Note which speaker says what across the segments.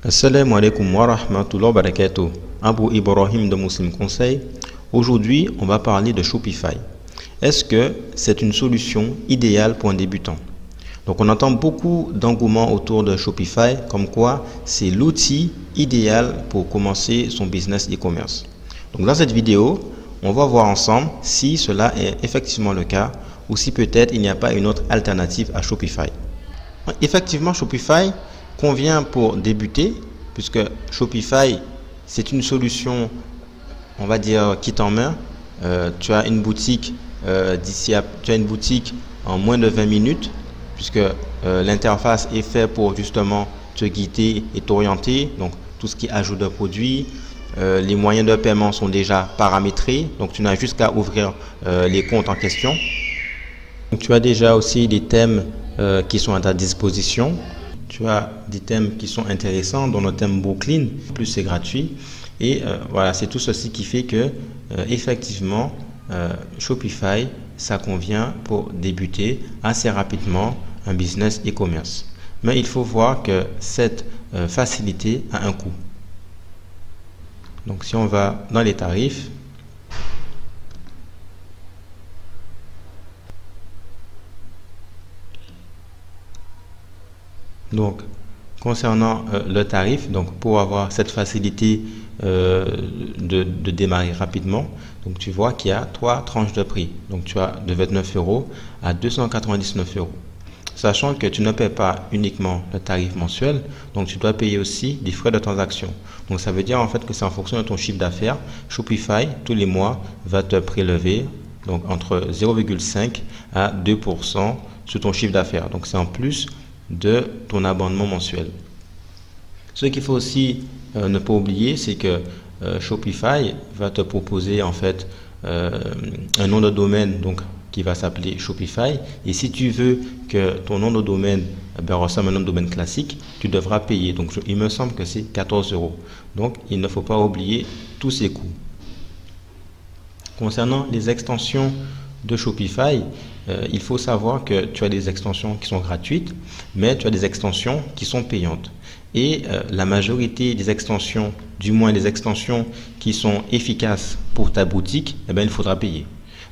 Speaker 1: Assalamu alaikum wa rahmatullahi wa barakatuh. Abu Ibrahim de Muslim Conseil. Aujourd'hui, on va parler de Shopify. Est-ce que c'est une solution idéale pour un débutant? Donc, on entend beaucoup d'engouement autour de Shopify, comme quoi c'est l'outil idéal pour commencer son business e-commerce. Donc, dans cette vidéo, on va voir ensemble si cela est effectivement le cas ou si peut-être il n'y a pas une autre alternative à Shopify. Effectivement, Shopify convient pour débuter, puisque Shopify, c'est une solution, on va dire, kit en main. Tu as une boutique tu as une boutique en moins de 20 minutes, puisque l'interface est faite pour justement te guider et t'orienter. Donc, tout ce qui est ajout de produits, les moyens de paiement sont déjà paramétrés. Donc, tu n'as juste qu'à ouvrir les comptes en question. Donc, tu as déjà aussi des thèmes qui sont à ta disposition. Tu as des thèmes qui sont intéressants, dont le thème Brooklyn, plus c'est gratuit. Et voilà, c'est tout ceci qui fait que effectivement, Shopify, ça convient pour débuter assez rapidement un business e-commerce. Mais il faut voir que cette facilité a un coût. Donc si on va dans les tarifs, donc concernant le tarif, donc pour avoir cette facilité de démarrer rapidement, donc tu vois qu'il y a 3 tranches de prix. Donc tu as de 29 € à 299 €. Sachant que tu ne paies pas uniquement le tarif mensuel, donc tu dois payer aussi des frais de transaction. Donc ça veut dire en fait que c'est en fonction de ton chiffre d'affaires. Shopify, tous les mois, va te prélever donc entre 0,5 à 2% sur ton chiffre d'affaires. Donc c'est en plus de ton abonnement mensuel. Ce qu'il faut aussi ne pas oublier, c'est que Shopify va te proposer en fait un nom de domaine donc qui va s'appeler Shopify, et si tu veux que ton nom de domaine ressemble à un nom de domaine classique, tu devras payer. Donc il me semble que c'est 14 €. Donc il ne faut pas oublier tous ces coûts. Concernant les extensions de Shopify, il faut savoir que tu as des extensions qui sont gratuites, mais tu as des extensions qui sont payantes. Et la majorité des extensions, du moins les extensions qui sont efficaces pour ta boutique, eh bien, il faudra payer.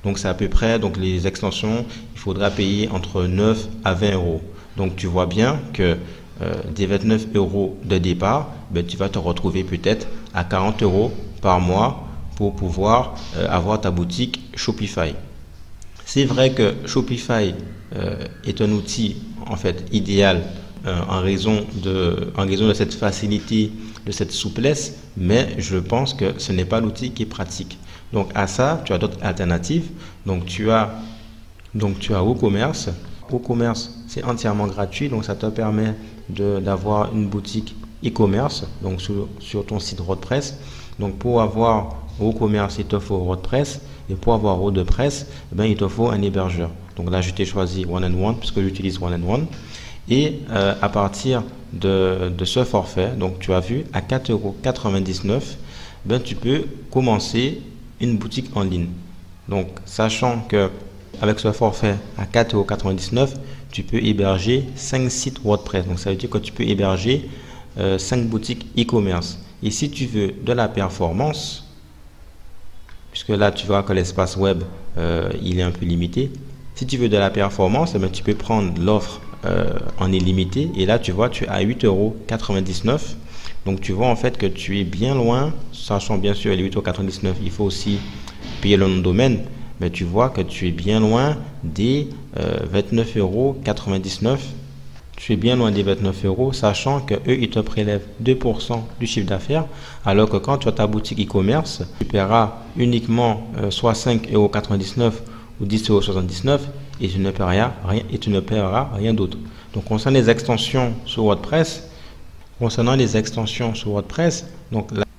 Speaker 1: Donc c'est à peu près, donc les extensions, il faudra payer entre 9 à 20 €. Donc tu vois bien que des 29 € de départ, ben, tu vas te retrouver peut-être à 40 € par mois pour pouvoir avoir ta boutique Shopify. C'est vrai que Shopify est un outil en fait idéal en raison de cette facilité, de cette souplesse, mais je pense que ce n'est pas l'outil qui est pratique. Donc à ça, tu as d'autres alternatives. Donc tu as WooCommerce. WooCommerce, c'est entièrement gratuit, donc ça te permet d'avoir une boutique e-commerce donc sur ton site WordPress. Donc pour avoir WooCommerce, il te faut WordPress, et pour avoir WordPress, eh bien, il te faut un hébergeur. Donc là, je t'ai choisi One&One puisque j'utilise One&One. Et à partir de ce forfait, donc tu as vu, à 4,99 €, ben, tu peux commencer une boutique en ligne. Donc sachant que avec ce forfait à 4,99 €, tu peux héberger 5 sites WordPress. Donc ça veut dire que tu peux héberger 5 boutiques e-commerce. Et si tu veux de la performance, puisque là tu vois que l'espace web il est un peu limité, si tu veux de la performance, eh bien, tu peux prendre l'offre en illimité, et là tu vois tu es à 8,99 €. Donc tu vois en fait que tu es bien loin, sachant bien sûr les 8,99 €, il faut aussi payer le nom de domaine, mais tu vois que tu es bien loin des 29,99 €. Tu es bien loin des 29 €, sachant que eux ils te prélèvent 2% du chiffre d'affaires, alors que quand tu as ta boutique e-commerce, tu paieras uniquement soit 5,99 € ou 10,79 € et tu ne paieras rien d'autre. Donc concernant les extensions sur WordPress,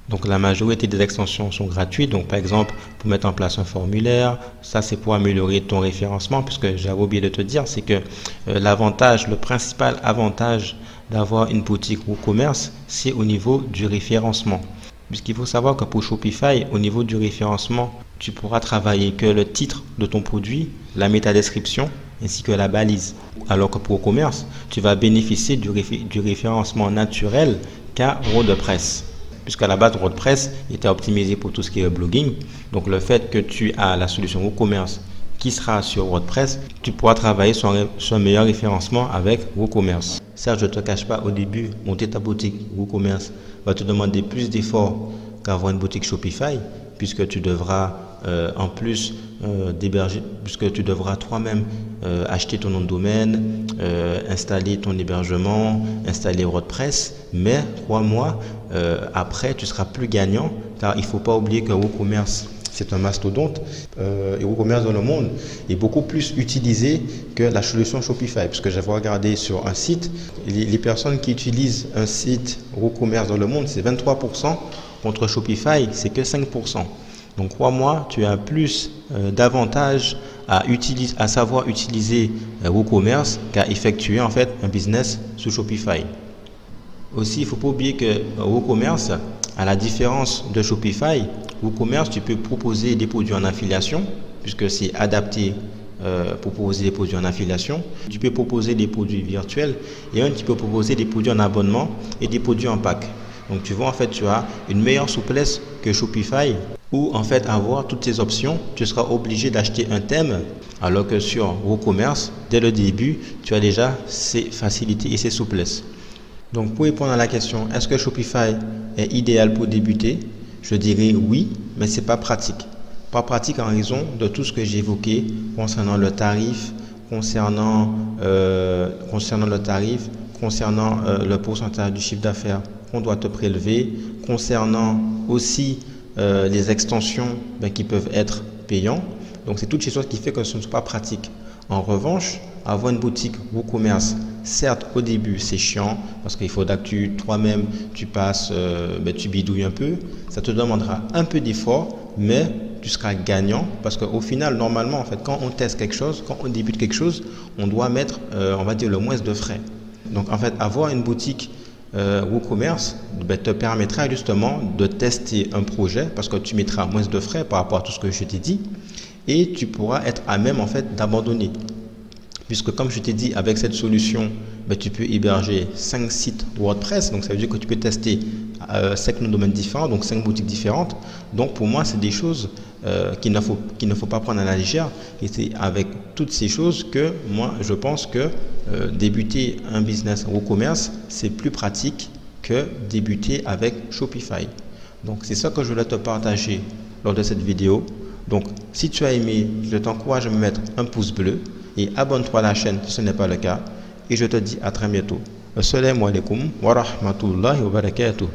Speaker 1: donc la majorité des extensions sont gratuites. Donc par exemple, pour mettre en place un formulaire, ça c'est pour améliorer ton référencement, puisque j'avais oublié de te dire, c'est que le principal avantage d'avoir une boutique WooCommerce, c'est au niveau du référencement. Puisqu'il faut savoir que pour Shopify, au niveau du référencement, tu pourras travailler que le titre de ton produit, la métadescription ainsi que la balise. Alors que pour e-commerce, tu vas bénéficier du référencement naturel qu'a WordPress. Puisqu'à la base, WordPress était optimisé pour tout ce qui est blogging. Donc le fait que tu as la solution e-commerce qui sera sur WordPress, tu pourras travailler sur un meilleur référencement avec WooCommerce. Certes, je ne te cache pas, au début, monter ta boutique WooCommerce va te demander plus d'efforts qu'avoir une boutique Shopify, puisque tu devras en plus d'héberger, puisque tu devras toi-même acheter ton nom de domaine, installer ton hébergement, installer WordPress. Mais crois-moi, après, tu seras plus gagnant, car il ne faut pas oublier que WooCommerce, c'est un mastodonte et WooCommerce dans le monde est beaucoup plus utilisé que la solution Shopify. Parce que j'avais regardé sur un site, les personnes qui utilisent un site WooCommerce dans le monde, c'est 23%, contre Shopify, c'est que 5%. Donc crois-moi, tu as plus d'avantages à savoir utiliser WooCommerce qu'à effectuer en fait un business sur Shopify. Aussi, il ne faut pas oublier que WooCommerce, à la différence de Shopify, WooCommerce, tu peux proposer des produits en affiliation, puisque c'est adapté pour proposer des produits en affiliation. Tu peux proposer des produits virtuels et tu peux proposer des produits en abonnement et des produits en pack. Donc tu vois, en fait, tu as une meilleure souplesse que Shopify, où en fait, avoir toutes ces options, tu seras obligé d'acheter un thème, alors que sur WooCommerce, dès le début, tu as déjà ces facilités et ces souplesses. Donc pour répondre à la question, est-ce que Shopify est idéal pour débuter? Je dirais oui, mais ce n'est pas pratique. Pas pratique en raison de tout ce que j'ai évoqué concernant le tarif, concernant le pourcentage du chiffre d'affaires qu'on doit te prélever, concernant aussi les extensions qui peuvent être payantes. Donc c'est toutes ces choses qui font que ce ne sont pas pratique. En revanche, avoir une boutique WooCommerce, certes au début c'est chiant parce qu'il faudra que toi-même tu passes, tu bidouilles un peu, ça te demandera un peu d'effort, mais tu seras gagnant parce qu'au final, normalement, en fait, quand on teste quelque chose, quand on débute quelque chose, on doit mettre, on va dire, le moins de frais. Donc en fait, avoir une boutique WooCommerce te permettra justement de tester un projet parce que tu mettras moins de frais par rapport à tout ce que je t'ai dit et tu pourras être à même en fait d'abandonner. Puisque comme je t'ai dit, avec cette solution, tu peux héberger 5 sites WordPress. Donc ça veut dire que tu peux tester 5 noms de domaines différents, donc 5 boutiques différentes. Donc pour moi, c'est des choses qu'il ne faut pas prendre à la légère. Et c'est avec toutes ces choses que moi, je pense que débuter un business WooCommerce, c'est plus pratique que débuter avec Shopify. Donc c'est ça que je voulais te partager lors de cette vidéo. Donc si tu as aimé, je t'encourage à me mettre un pouce bleu et abonne-toi à la chaîne si ce n'est pas le cas. Et je te dis à très bientôt. Assalamu alaikum wa rahmatullahi wa barakatuh.